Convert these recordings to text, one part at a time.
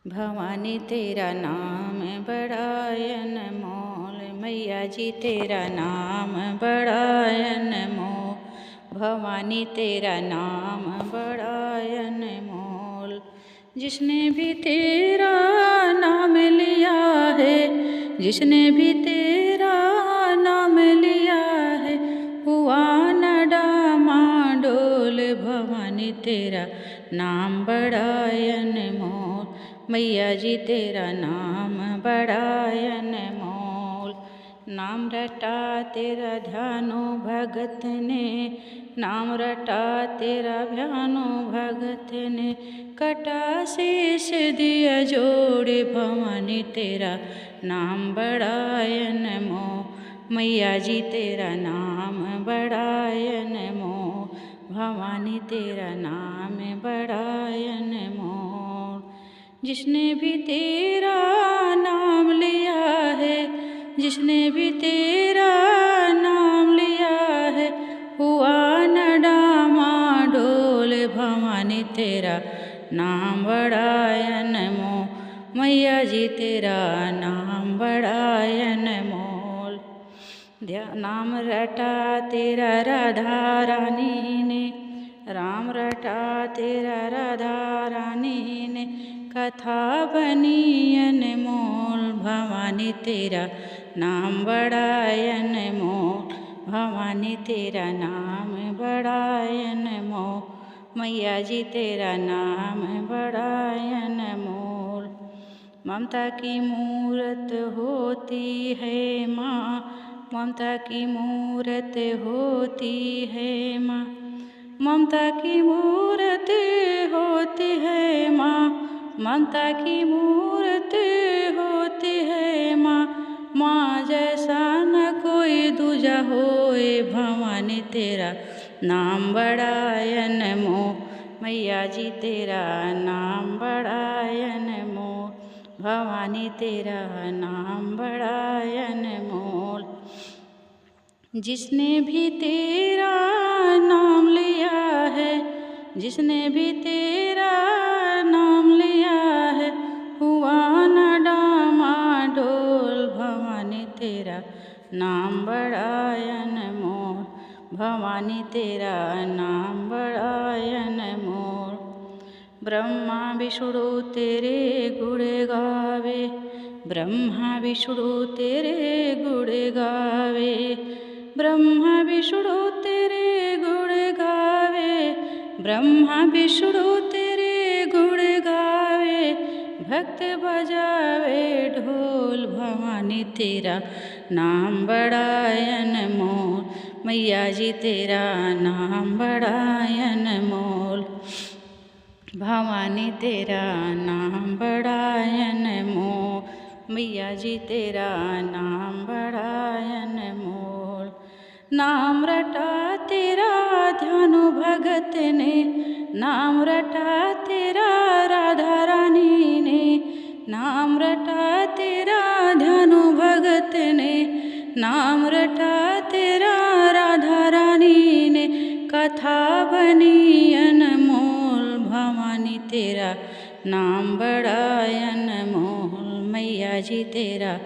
भवानी तेरा नाम बड़ा अनमोल, मैया जी तेरा नाम बड़ा अनमोल। भवानी तेरा नाम बड़ा अनमोल। जिसने भी तेरा नाम लिया है, जिसने भी तेरा नाम लिया है, हुआ न डामाडोल। भवानी तेरा नाम बड़ा अनमोल, मैया जी तेरा नाम बड़ा अनमोल। नाम रटा तेरा ध्यानो भगत ने, नाम रटा तेरा ध्यानो भगत ने, कटा शीश दिया जोड़े। भवानी तेरा नाम बड़ा अनमोल, मैया जी तेरा नाम बड़ा अनमोल। भवानी तेरा नाम बड़ा अनमोल। जिसने भी तेरा नाम लिया है, जिसने भी तेरा नाम लिया है, हुआ न डामाडोल। भवानी तेरा नाम बड़ा अनमोल, मैया जी तेरा नाम बड़ा अनमोल। नाम रटा तेरा राधा रानी ने, राम रटा तेरा राधा रानी ने, कथा बनी अनमोल। भवानी तेरा नाम बड़ा अनमोल, भवानी तेरा नाम बड़ा अनमोल। मैया जी तेरा नाम बड़ा अनमोल। ममता की मूरत होती है माँ, ममता की मूरत होती है माँ, ममता की मूरत होती है माँ, ममता की मूरत होती है माँ। माँ जैसा न कोई दूजा होए। भवानी तेरा नाम बड़ा अनमोल, मैया जी तेरा नाम बड़ा अनमोल। भवानी तेरा नाम बड़ा अनमोल। जिसने भी तेरा नाम लिया है, जिसने भी तेरा नाम लिया है, हुआ न डामाडोल। भवानी तेरा नाम बड़ा अनमोल, भवानी तेरा नाम बड़ा अनमोल। ब्रह्मा विष्णु तेरे गुण गावे, ब्रह्मा विष्णु तेरे गुण गावे, ब्रह्मा विष्णु तेरे गुण गावे, ब्रह्मा विष्णु तेरे गुण गावे। भक्त बजावे ढोल। भवानी तेरा नाम बड़ा अनमोल, मैया जी तेरा नाम बड़ा अनमोल। भवानी तेरा नाम बड़ा अनमोल, मैया जी तेरा नाम बड़ा अनमोल। नाम रटा तेरा ध्यानो भगत ने, नाम रटा तेरा राधा रानी ने, नाम रटा तेरा ध्यानो भगत ने, नाम रटा तेरा राधा रानी ने, कथा बनी अनमोल। भवानी तेरा नाम बड़ा अनमोल, मैया जी तेरा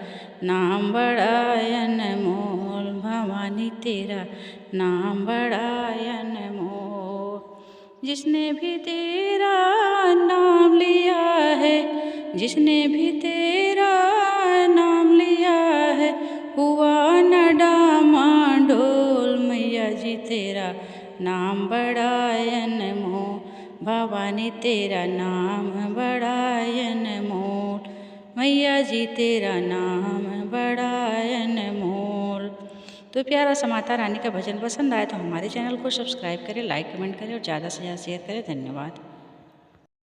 नाम बड़ा अनमोल। भवानी तेरा नाम बड़ा अनमोल। जिसने भी तेरा नाम लिया है, जिसने भी तेरा नाम लिया है, हुआ न डामाडोल। मैया जी तेरा नाम बड़ा अनमोल, भवानी तेरा नाम बड़ा अनमोल। मैया जी तेरा नाम बड़ा अनमोल। तो प्यारा सा माता रानी का भजन पसंद आए तो हमारे चैनल को सब्सक्राइब करें, लाइक कमेंट करें और ज़्यादा से ज़्यादा शेयर करें। धन्यवाद।